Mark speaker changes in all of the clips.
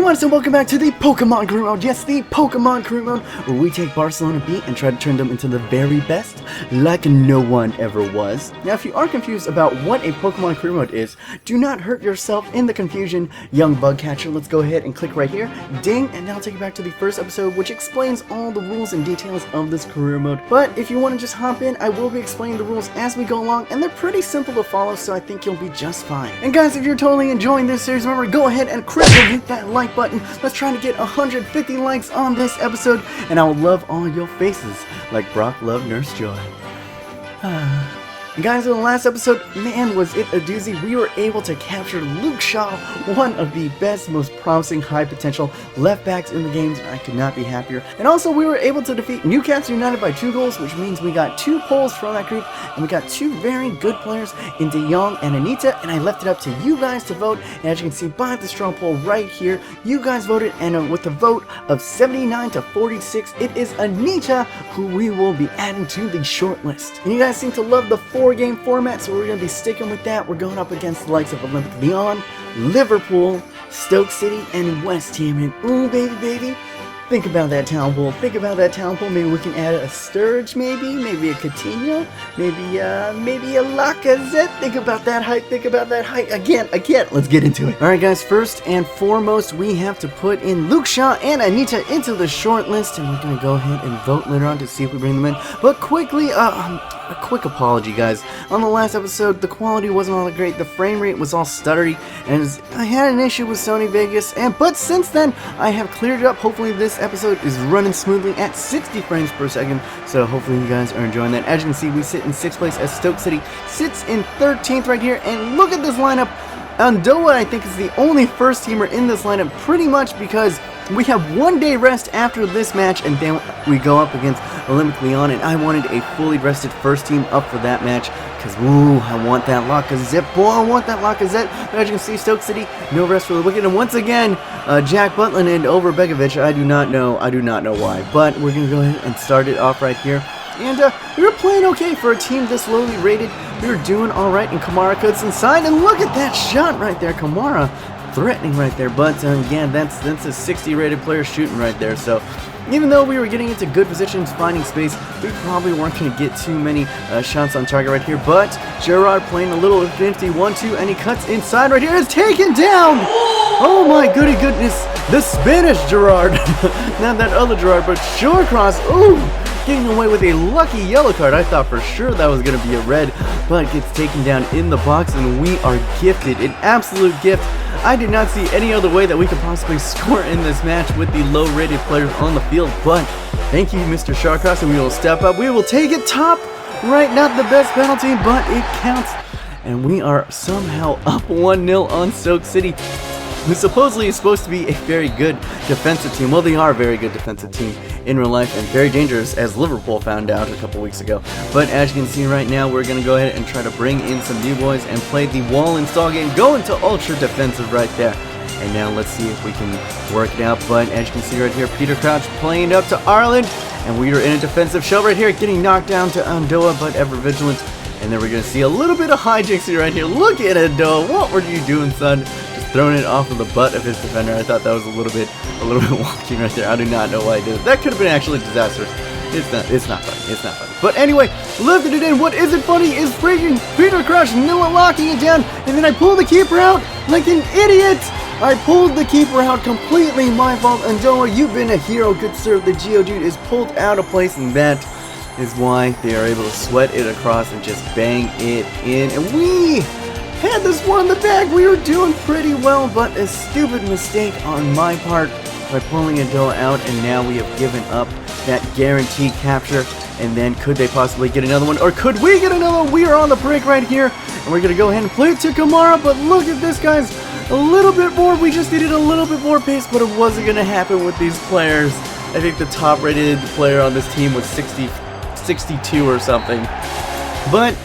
Speaker 1: What's up, welcome back to the Pokemon Career Mode. Yes, the Pokemon Career Mode, where we take Barcelona B and try to turn them into the very best, like no one ever was. Now, if you are confused about what a Pokemon Career Mode is, do not hurt yourself in the confusion, young bug catcher. Let's go ahead and click right here, ding, and now take you back to the first episode, which explains all the rules and details of this career mode. But if you want to just hop in, I will be explaining the rules as we go along, and they're pretty simple to follow, so I think you'll be just fine. And guys, if you're totally enjoying this series, remember, go ahead and critically hit that like button. Let's try to get 150 likes on this episode, and I will love all your faces like Brock loved Nurse Joy. And guys, in the last episode, man, was it a doozy. We were able to capture Luke Shaw, one of the best, most promising, high potential left backs in the games, and I could not be happier. And also, we were able to defeat Newcastle United by 2 goals, which means we got 2 polls from that group, and we got 2 very good players in De Jong and Anita, and I left it up to you guys to vote. And as you can see by the strong poll right here, you guys voted, and with a vote of 79 to 46, it is Anita who we will be adding to the shortlist. And you guys seem to love the 4-game format, so we're going to be sticking with that. We're going up against the likes of Olympic Lyon, Liverpool, Stoke City, and West Ham. And ooh, baby, think about that talent pool. Think about that talent pool. Maybe we can add a Sturridge, maybe a Coutinho, maybe a Lacazette. Think about that height. Think about that height. Again. Let's get into it. All right, guys. First and foremost, we have to put in Luke Shaw and Anita into the short list, and we're gonna go ahead and vote later on to see if we bring them in. But quickly, a quick apology, guys. On the last episode, the quality wasn't all that great. The frame rate was all stuttery, and I had an issue with Sony Vegas. But since then, I have cleared it up. Hopefully, this episode is running smoothly at 60 frames per second. So hopefully, you guys are enjoying that. As you can see, we sit in 6th place as Stoke City sits in 13th right here. And look at this lineup. Andoa, I think, is the only first teamer in this lineup, pretty much because we have 1 day rest after this match, and then we go up against Olympic Lyon, and I wanted a fully rested first team up for that match, because, ooh, I want that Lacazette, boy, I want that Lacazette. But as you can see, Stoke City, no rest for the wicked, and once again, Jack Butland and over Begovic. I do not know why, but we're going to go ahead and start it off right here. And we were playing okay for a team this lowly rated. We were doing alright, and Kamara cuts inside, and look at that shot right there. Kamara threatening right there, but again, that's a 60 rated player shooting right there. So even though we were getting into good positions, finding space, we probably weren't going to get too many shots on target right here. But Gerard playing a little nifty 1-2, and he cuts inside right here. It's taken down! Oh my goodness, the Spanish Gerard. Not that other Gerard, but short cross. Ooh! Getting away with a lucky yellow card. I thought for sure that was going to be a red, but gets taken down in the box, and we are gifted. An absolute gift. I did not see any other way that we could possibly score in this match with the low-rated players on the field, but thank you, Mr. Sharkos, and we will step up. We will take it top right. Not the best penalty, but it counts, and we are somehow up 1-0 on Stoke City, who supposedly is supposed to be a very good defensive team. Well, they are a very good defensive team in real life, and very dangerous, as Liverpool found out a couple weeks ago. But as you can see right now, we're going to go ahead and try to bring in some new boys and play the wall install game, go into ultra defensive right there. And now let's see if we can work it out. But as you can see right here, Peter Crouch playing up to Ireland, and we are in a defensive shell right here, getting knocked down to Andoa, but ever vigilant. And then we're going to see a little bit of hijinks right here. Look at Andoa. What were you doing, son? Throwing it off of the butt of his defender. I thought that was a little bit wonky right there. I do not know why I did it. That could have been actually disastrous. It's not funny. But anyway, lifted it in. What isn't funny is freaking Peter Crouch locking it down, and then I pulled the keeper out like an idiot. I pulled the keeper out completely. My fault. Andoa, you've been a hero, good sir. The Geodude is pulled out of place, and that is why they are able to sweat it across and just bang it in. And we had this one in the bag. We were doing pretty well, but a stupid mistake on my part by pulling Andoa out, and now we have given up that guaranteed capture. And then could they possibly get another one, or could we get another one? We are on the break right here, and we're going to go ahead and play it to Kamara, but look at this, guys. A little bit more. We just needed a little bit more pace, but it wasn't going to happen with these players. I think the top rated player on this team was 62 or something. But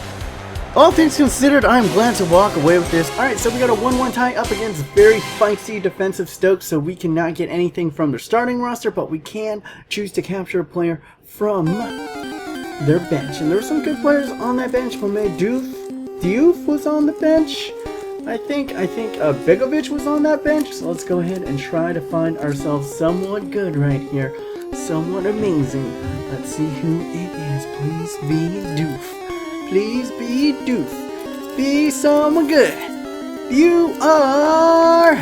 Speaker 1: all things considered, I'm glad to walk away with this. Alright, so we got a 1-1 tie up against very feisty defensive Stoke, so we cannot get anything from their starting roster, but we can choose to capture a player from their bench. And there were some good players on that bench. Diouf was on the bench. I think Begovic was on that bench, so let's go ahead and try to find ourselves someone good right here. Someone amazing. Let's see who it is. Please be Doof. Please be Doof. Be someone good. You are...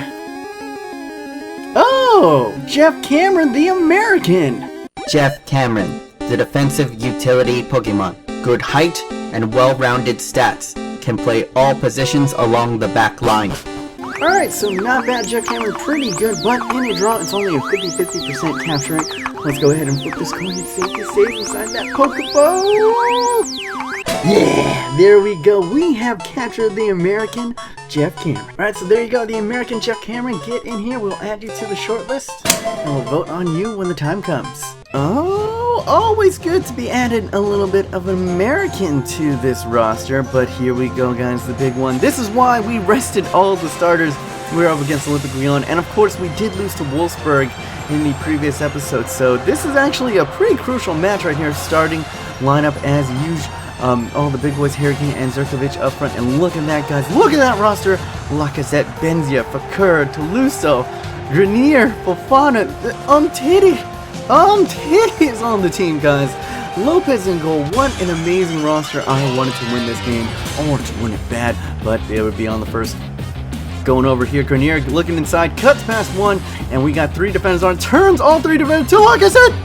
Speaker 1: Oh! Jeff Cameron, the American!
Speaker 2: Jeff Cameron, the defensive utility Pokemon. Good height and well-rounded stats. Can play all positions along the back line.
Speaker 1: Alright, so not bad, Jeff Cameron, pretty good, but in a draw, it's only a 50% capture rate. Let's go ahead and flip this coin and see if it stays inside that Pokeball. Yeah, there we go. We have captured the American Jeff Cameron. Alright, so there you go, the American Jeff Cameron. Get in here, we'll add you to the shortlist, and we'll vote on you when the time comes. Oh, always good to be added a little bit of American to this roster, but here we go, guys, the big one. This is why we rested all the starters. We were up against Olympic Lyon, and of course we did lose to Wolfsburg in the previous episode, so this is actually a pretty crucial match right here. Starting lineup as usual. All the big boys, Harrykanizard and Sturridge up front, and look at that, guys. Look at that roster. Lacazette, Benzia, Fakir, Toulouse, Grenier, Fofana, Titty is on the team, guys. Lopez in goal. What an amazing roster. I wanted to win this game. I wanted to win it bad, but it would be on the first. Going over here, Grenier looking inside, cuts past one, and we got 3 defenders on. Turns all 3 defenders to Lacazette.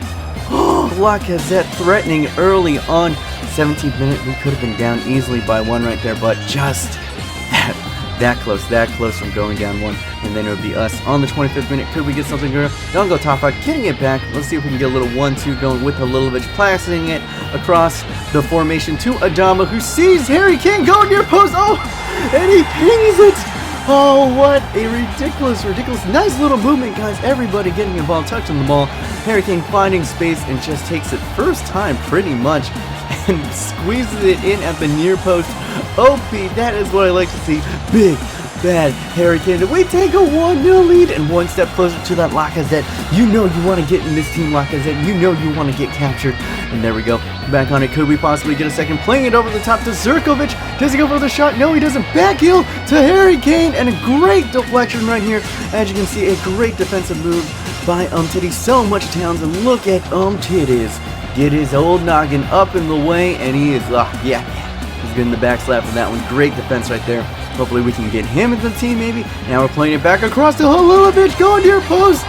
Speaker 1: Oh, Lacazette threatening early on. 17th minute, we could have been down easily by 1 right there, but just that close from going down 1, and then it would be us on the 25th minute. Could we get something good? Dongo Tafa getting it back. Let's see if we can get a little 1-2 going with Halilovic, passing it across the formation to Adama, who sees Harry Kane go near post. Oh, and he pings it. Oh, what a ridiculous, nice little movement, guys. Everybody getting involved, touching the ball. Harry Kane finding space and just takes it first time pretty much and squeezes it in at the near post. OP, that is what I like to see. Big, bad Harry Kane. We take a 1-0 lead and 1 step closer to that Lacazette. You know you want to get in this team, Lacazette. You know you want to get captured. And there we go. Back on it. Could we possibly get a second? Playing it over the top to Zirkovic. Does he go for the shot? No, he doesn't. Back heel to Harry Kane. And a great deflection right here. As you can see, a great defensive move by Titty. So much talent. And look at Titties. Get his old noggin up in the way. And he is, yeah. He's getting the back slap for that one. Great defense right there. Hopefully we can get him into the team maybe. Now we're playing it back across to Halilovic. Going to your post.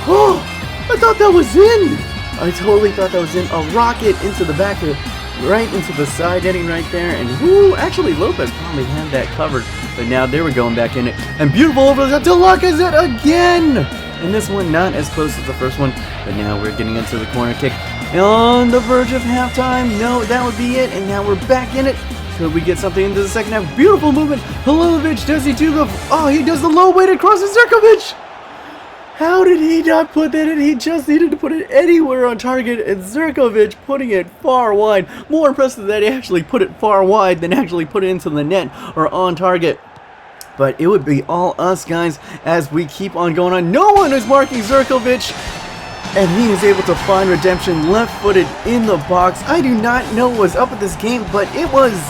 Speaker 1: Oh, I thought that was in. I totally thought that was in. A rocket into the back of, right into the side netting right there. And whoo, actually Lopez probably had that covered. But now they were going back in it. And beautiful over the top to Lacazette again. And this one not as close as the first one. But now we're getting into the corner kick. On the verge of halftime. No, that would be it. And now we're back in it. Could we get something into the second half? Beautiful movement. Halilovic, does he do the... Oh, he does the low weighted cross to Zirkovic. How did he not put that in? He just needed to put it anywhere on target, and Zirkovic putting it far wide. More impressive that he actually put it far wide than actually put it into the net or on target. But it would be all us, guys, as we keep on going on. No one is marking Zirkovic, and he is able to find redemption left-footed in the box. I do not know what was up with this game, but it was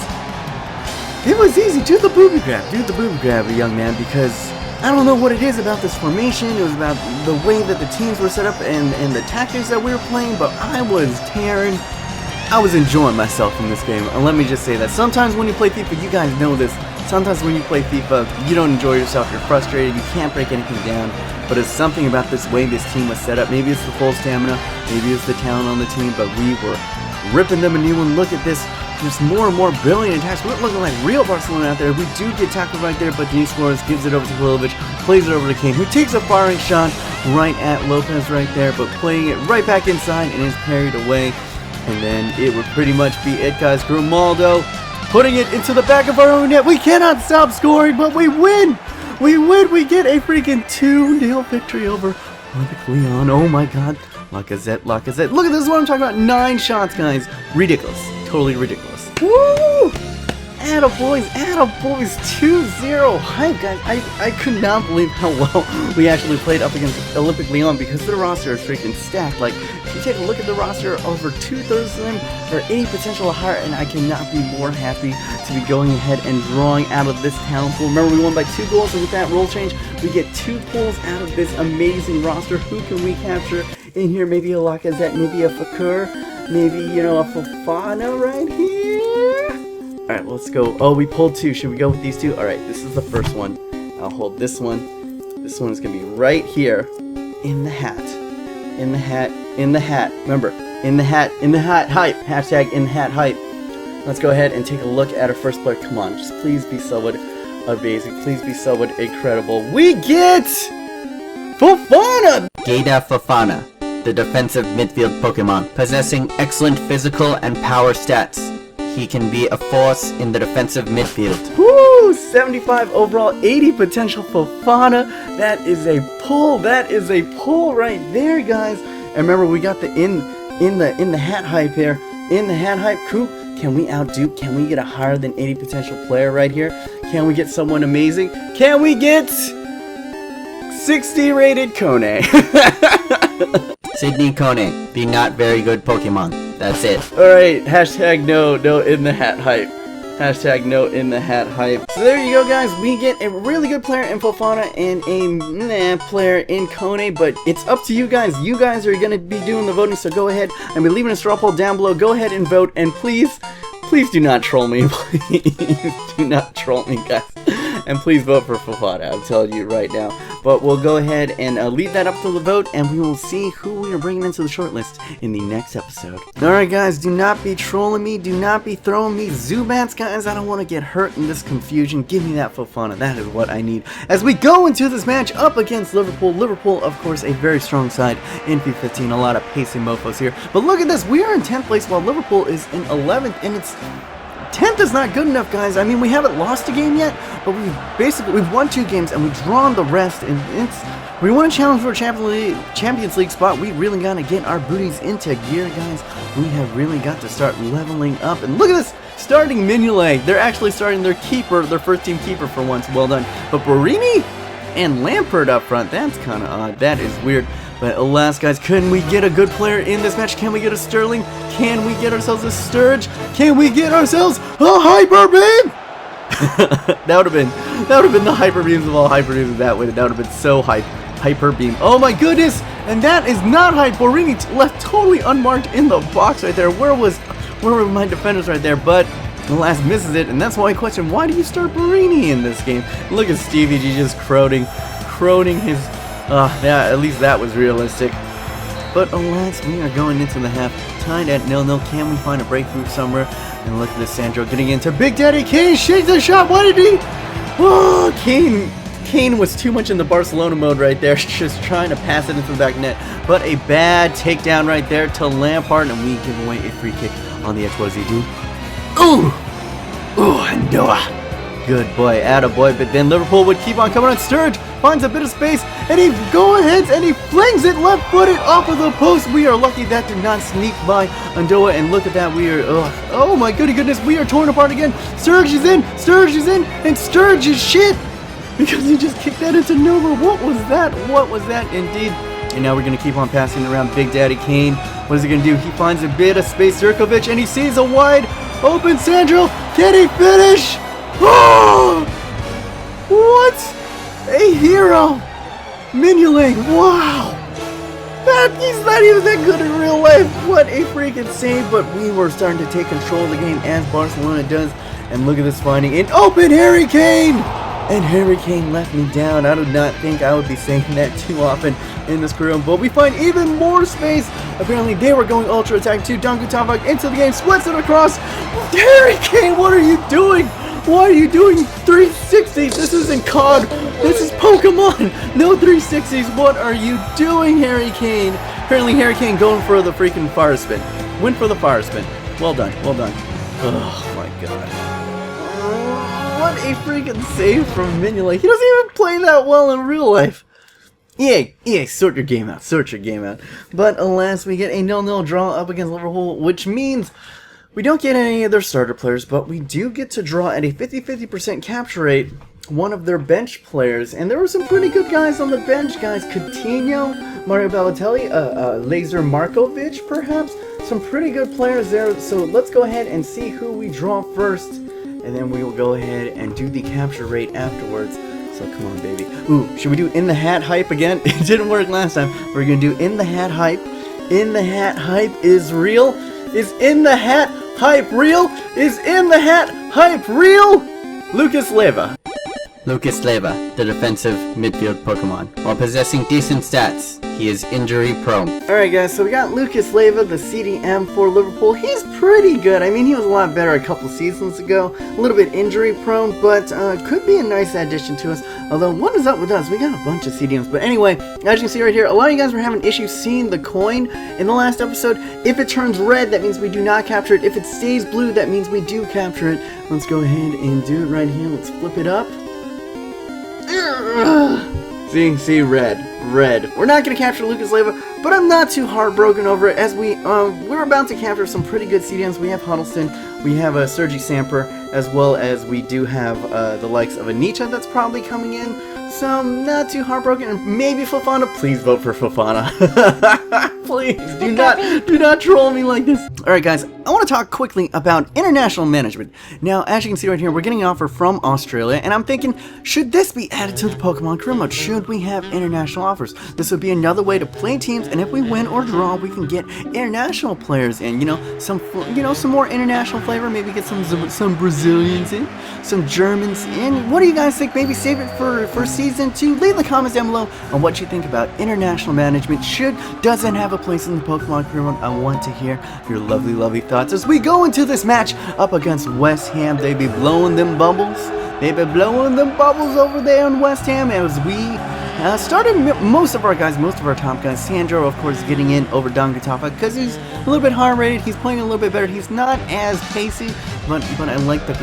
Speaker 1: easy. Do the booby grab, young man, because I don't know what it is about this formation. It was about the way that the teams were set up and the tactics that we were playing, but I was enjoying myself in this game. And let me just say that sometimes when you play FIFA, you guys know this, sometimes when you play FIFA, you don't enjoy yourself, you're frustrated, you can't break anything down, but it's something about this way this team was set up. Maybe it's the full stamina, maybe it's the talent on the team, but we were ripping them a new one. Look at this. There's more and more brilliant attacks. We're looking like real Barcelona out there. We do get tackled right there, but Denise Flores gives it over to Halilovic, plays it over to Kane, who takes a firing shot right at Lopez right there, but playing it right back inside and is parried away. And then it would pretty much be it, guys. Grimaldo putting it into the back of our own net. We cannot stop scoring, but we win. We win. We get a freaking 2-0 victory over Olympic Lyon. Oh my God. Lacazette. Look at this is what I'm talking about. 9 shots, guys. Ridiculous. Totally ridiculous. Woo! Attaboys, 2-0 hype, guys. I could not believe how well we actually played up against Olympic Lyon because their roster is freaking stacked. Like, you take a look at the roster, over 2/3 of them are 80 potential or higher, and I cannot be more happy to be going ahead and drawing out of this talent pool. Remember, we won by 2 goals, and with that rule change, we get 2 pulls out of this amazing roster. Who can we capture in here? Maybe a Lacazette, maybe a Fakur, maybe, you know, a Fofana right here. Alright, let's go. Oh, we pulled 2. Should we go with these 2? Alright, this is the first one. I'll hold this one. This one is going to be right here. In the hat. In the hat. In the hat. Remember, in the hat. In the hat hype. Hashtag in the hat hype. Let's go ahead and take a look at our first player. Come on, just please be somewhat amazing. Please be somewhat incredible. We get Fofana!
Speaker 2: Gaida Fofana, the defensive midfield Pokemon, possessing excellent physical and power stats. He can be a force in the defensive midfield.
Speaker 1: Woo! 75 overall, 80 potential Fofana. That is a pull. That is a pull right there, guys. And remember, we got the in the hat hype here. In the hat hype, Coop. Can we outdo? Can we get a higher than 80 potential player right here? Can we get someone amazing? Can we get 60 rated Kone?
Speaker 2: Sydney Kone, the not very good Pokemon. That's it.
Speaker 1: Alright, hashtag no in the hat hype. Hashtag no in the hat hype. So there you go, guys. We get a really good player in Fofana and a player in Kone, but it's up to you guys. You guys are going to be doing the voting, so go ahead and be leaving a straw poll down below. Go ahead and vote, and please do not troll me. Please do not troll me, guys. And please vote for Fofana, I'm telling you right now. But we'll go ahead and leave that up to the vote, and we will see who we are bringing into the shortlist in the next episode. Alright, guys, do not be trolling me. Do not be throwing me Zubats, guys. I don't want to get hurt in this confusion. Give me that Fofana. That is what I need. As we go into this match up against Liverpool. Liverpool, of course, a very strong side in FIFA 15. A lot of pacing mofos here. But look at this. We are in 10th place while Liverpool is in 11th, and it's 10th is not good enough, guys. I mean, we haven't lost a game yet, but we've won 2 games and we've drawn the rest. And we want to challenge for a Champions League spot. We really got to get our booties into gear, guys. We have really got to start leveling up. And look at this, starting Mignolet. They're actually starting their keeper, their first team keeper for once. Well done. But Borini and Lampard up front. That's kind of odd. That is weird. But alas, guys, can we get a good player in this match? Can we get a Sterling? Can we get ourselves a Sturridge? Can we get ourselves a Hyper Beam? that would have been the Hyper Beams of all Hyper Beams. That would have been so hype. Hyper Beam. Oh my goodness! And that is not hype. Borini left totally unmarked in the box right there. Where were my defenders right there? But alas, misses it, and that's why I question, why do you start Borini in this game? Look at Stevie G just croning his. Yeah, at least that was realistic. But alas, we are going into the half, tied at 0-0. Can we find a breakthrough somewhere? And look at this, Sandro getting into Big Daddy Kane, shakes the shot. Why did he? Oh, Kane was too much in the Barcelona mode right there, just trying to pass it into the back net. But a bad takedown right there to Lampard, and we give away a free kick on the edge. What does he do? Ooh, Noah. Good boy, attaboy. But then Liverpool would keep on coming on. Sturridge finds a bit of space, and he go-aheads, and he flings it left-footed off of the post. We are lucky that did not sneak by Undoa, and look at that. We are, oh my goodness, we are torn apart again. Sturridge is in, and Sturridge is shit, because he just kicked that into Nova. What was that? What was that indeed? And now we're going to keep on passing around Big Daddy Kane. What is he going to do? He finds a bit of space, Zirkovic, and he sees a wide open Sandro. Can he finish? Oh! What? A hero! Mignolet, wow! He's not even that good in real life. What a freaking save, but we were starting to take control of the game as Barcelona does. And look at this finding an open Harry Kane! And Harry Kane left me down. I did not think I would be saying that too often in this career, but we find even more space. Apparently they were going ultra attack too. Duncan Tavak into the game, splits it across. Harry Kane, what are you doing? Why are you doing 360s? This isn't COD. This is Pokemon. No 360s. What are you doing, Harry Kane? Apparently Harry Kane going for the freaking fire spin. Went for the fire spin. Well done. Well done. Oh my god. What a freaking save from Mignolet. He doesn't even play that well in real life. EA, sort your game out. Sort your game out. But alas, we get a 0-0 draw up against Liverpool, which means we don't get any of their starter players, but we do get to draw at a 50% capture rate one of their bench players. And there were some pretty good guys on the bench, guys. Coutinho Mario Balotelli, Laser Markovic, perhaps. Some pretty good players there. So let's go ahead and see who we draw first, and then we will go ahead and do the capture rate afterwards. So come on, baby. Ooh, should we do in the hat hype again? It didn't work last time. We're gonna do in the hat hype. In the hat hype is real. Is in the hat hype real? Is in the hat hype real? Lucas Leiva.
Speaker 2: Lucas Leiva, the defensive midfield Pokemon. While possessing decent stats, he is injury prone.
Speaker 1: Alright guys, so we got Lucas Leiva, the CDM for Liverpool. He's pretty good. I mean, he was a lot better a couple seasons ago. A little bit injury prone, but could be a nice addition to us. Although, what is up with us? We got a bunch of CDMs. But anyway, as you can see right here, a lot of you guys were having issues seeing the coin in the last episode. If it turns red, that means we do not capture it. If it stays blue, that means we do capture it. Let's go ahead and do it right here. Let's flip it up. See, red. We're not going to capture Lucas Leiva, but I'm not too heartbroken over it, as we're about to capture some pretty good CDMs. We have Huddleston, we have Sergi Samper, as well as we do have the likes of Anicha that's probably coming in. So I'm not too heartbroken, and maybe Fofana. Please vote for Fofana. Please, do not troll me like this. Alright guys, I want to talk quickly about international management. Now, as you can see right here, we're getting an offer from Australia, and I'm thinking, should this be added to the Pokemon Career Mode? Should we have international offers? This would be another way to play teams, and if we win or draw, we can get international players in. Some more international flavor. Maybe get some Brazilians in, some Germans in. What do you guys think? Maybe save it for Season 2. Leave the comments down below on what you think about international management. Does it have a place in the Pokemon Career Mode? I want to hear your lovely thoughts as we go into this match up against West Ham. They be blowing them bubbles. They be blowing them bubbles over there in West Ham as we started most of our top guys. Sandro, of course, getting in over Dangatapa because he's a little bit higher rated. He's playing a little bit better. He's not as pacey, but I like the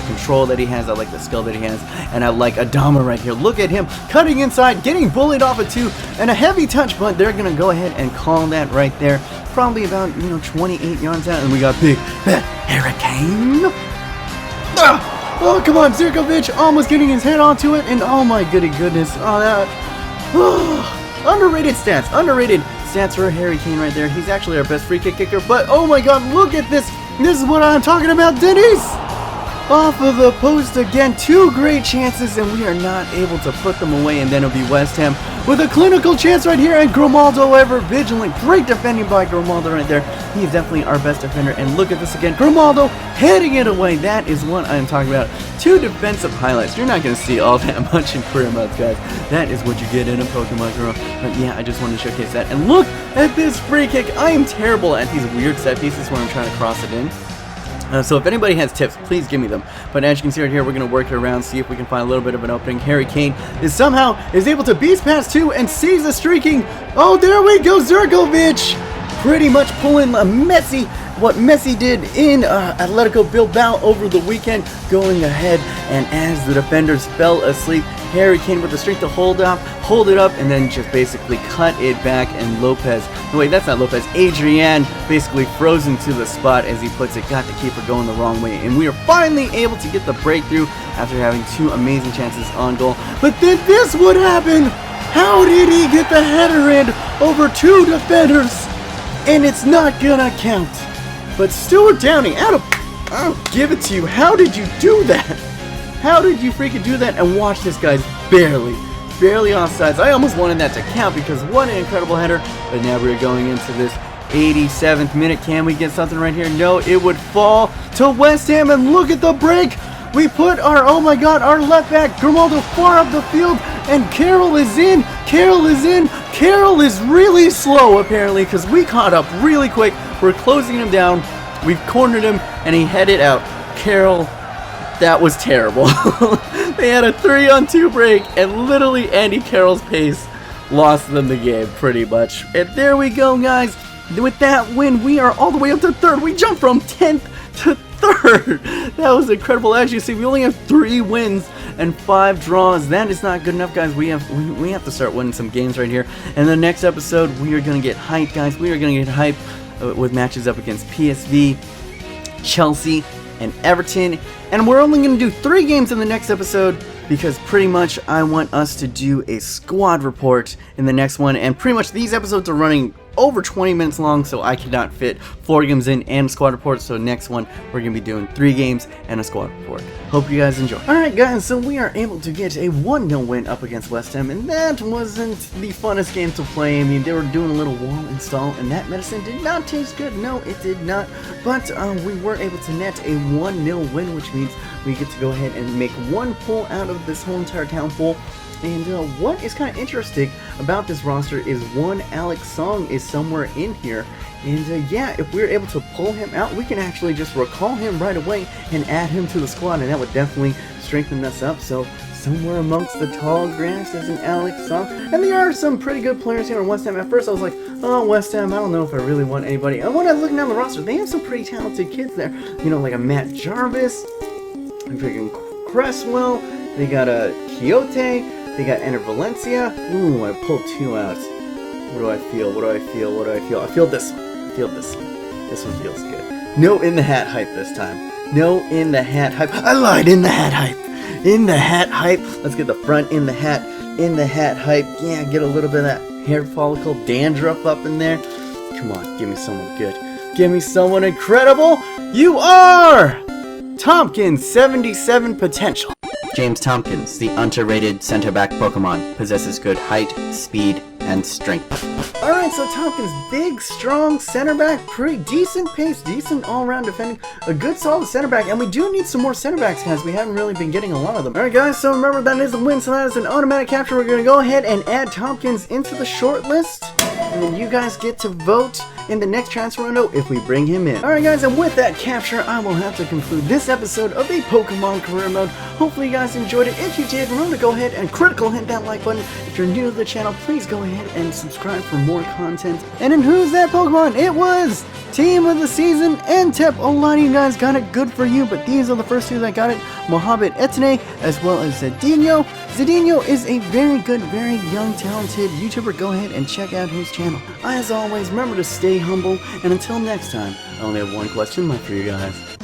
Speaker 1: control that he has. I like the skill that he has, and I like Adama right here. Look at him cutting inside, getting bullied off of 2, and a heavy touch, but they're gonna go ahead and call that right there. Probably about 28 yards out, and we got big Hurricane. Oh, come on, Zirkovic almost getting his head onto it, and oh my goodness. Underrated stats for Harry Kane right there. He's actually our best free kick kicker, but oh my god, look at this. This is what I'm talking about, Dennis! Off of the post again, 2 great chances, and we are not able to put them away, and then it'll be West Ham with a clinical chance right here, and Grimaldo ever vigilant. Great defending by Grimaldo right there. He's definitely our best defender, and look at this again. Grimaldo heading it away. That is what I'm talking about. 2 defensive highlights. You're not going to see all that much in career modes, guys. That is what you get in a Pokemon Career Mode. But yeah, I just wanted to showcase that. And look at this free kick. I am terrible at these weird set pieces when I'm trying to cross it in. So if anybody has tips, please give me them. But as you can see right here, we're going to work it around, see if we can find a little bit of an opening. Harry Kane is able to beast past 2 and sees the streaking. Oh, there we go, Zirkovic! Pretty much pulling what Messi did in Atletico Bilbao over the weekend, going ahead, and as the defenders fell asleep, Harry Kane with the strength to hold it up, and then just basically cut it back, and Adrian basically frozen to the spot, as he puts it, got the keeper going the wrong way, and we are finally able to get the breakthrough after having 2 amazing chances on goal. But then this would happen! How did he get the header in over 2 defenders? And it's not gonna count. But Stuart Downey, I'll give it to you. How did you do that? How did you freaking do that? And watch this, guys, barely offsides. I almost wanted that to count because what an incredible header. But now we're going into this 87th minute. Can we get something right here? No, it would fall to West Ham, and look at the break. We put our left back, Grimaldo, far up the field, and Carroll is in. Carroll is really slow, apparently, because we caught up really quick. We're closing him down. We've cornered him, and he headed out. Carroll, that was terrible. They had a 3-on-2 break, and literally Andy Carroll's pace lost them the game, pretty much. And there we go, guys. With that win, we are all the way up to 3rd. We jumped from 10th to 3rd. That was incredible. As you see, we only have 3 wins and 5 draws. That is not good enough, guys. We have to start winning some games right here. And the next episode, we are going to get hyped, guys. We are going to get hyped with matches up against PSV, Chelsea, and Everton. And we're only going to do 3 games in the next episode. because pretty much I want us to do a squad report in the next one, and pretty much these episodes are running over 20 minutes long, so I cannot fit 4 games in and a squad report. So next one we're gonna be doing 3 games and a squad report. Hope you guys enjoy. Alright guys, so we are able to get a 1-0 win up against West Ham, and that wasn't the funnest game to play. I mean, they were doing a little wall install, and that medicine did not taste good. No, it did not. But we were able to net a 1-0 win, which means we get to go ahead and make 1 pull out of this whole entire town pool. And what is kind of interesting about this roster is one Alex Song is somewhere in here. And yeah, if we're able to pull him out, we can actually just recall him right away and add him to the squad, and that would definitely strengthen us up. So somewhere amongst the tall grass is an Alex Song. And there are some pretty good players here in West Ham. At first I was like, oh, West Ham, I don't know if I really want anybody. And when I was looking down the roster, they have some pretty talented kids there. You know, like a Matt Jarvis, a freaking Cresswell, they got a Quixote, they got Enter Valencia. Ooh, I pulled 2 out. What do I feel? What do I feel? What do I feel? I feel this one. I feel this one. This one feels good. No in the hat hype this time. No in the hat hype. I lied, in the hat hype. In the hat hype. Let's get the front in the hat. In the hat hype. Yeah, get a little bit of that hair follicle dandruff up in there. Come on, give me someone good. Give me someone incredible. You are Tompkins, 77 potential.
Speaker 2: James Tompkins, the underrated center-back Pokemon, possesses good height, speed, and strength.
Speaker 1: Alright, so Tompkins, big, strong center back, pretty decent pace, decent all-around defending, a good solid center back, and we do need some more center backs, guys. We haven't really been getting a lot of them. Alright guys, so remember that is a win, so that is an automatic capture. We're going to go ahead and add Tompkins into the short list, and then you guys get to vote in the next transfer window if we bring him in. Alright guys, and with that capture, I will have to conclude this episode of the Pokemon Career Mode. Hopefully you guys enjoyed it. If you did, remember to go ahead and critical hit that like button. If you're new to the channel, please go ahead and subscribe for more content. And then who's that Pokemon? It was Team of the Season, Entep. A lot of you guys got it, good for you, but these are the first 2 that got it. Mohamed Etene as well as Zedinho. Zedinho is a very good, very young, talented YouTuber. Go ahead and check out his channel. As always, remember to stay humble, and until next time, I only have one question left for you guys.